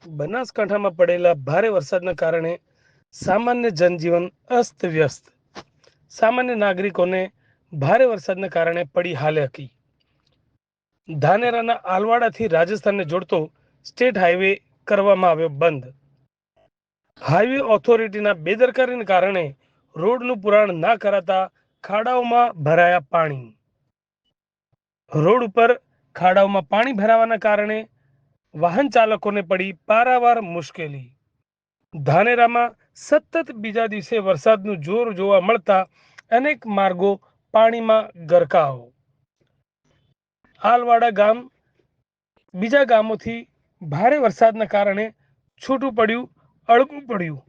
બનાસકાંઠામાં પડેલા ભારે વરસાદના કારણે સામાન્ય જનજીવન અસ્તવ્યસ્ત. સામાન્ય નાગરિકોને ભારે વરસાદના કારણે પડી હાલાકી. ધાનેરાના આલવાડાથી રાજસ્થાનને જોડતો સ્ટેટ હાઈવે કરવામાં આવ્યો બંધ. હાઈવે ઓથોરિટીના બેદરકારીને કારણે રોડનું પુરાણ ના કરાતા ખાડાઓમાં ભરાયા પાણી. રોડ ઉપર ખાડાઓમાં પાણી ભરાવાના કારણે વાહન ચાલકોને પડી પારાવાર મુશ્કેલી. ધાનેરામાં સતત બીજા દિવસે વરસાદનું જોર જોવા મળતા અનેક માર્ગો પાણીમાં ગરકાવ. આલવાડા ગામ બીજા ગામોથી ભારે વરસાદના કારણે છૂટું પડ્યું, અળગું પડ્યું.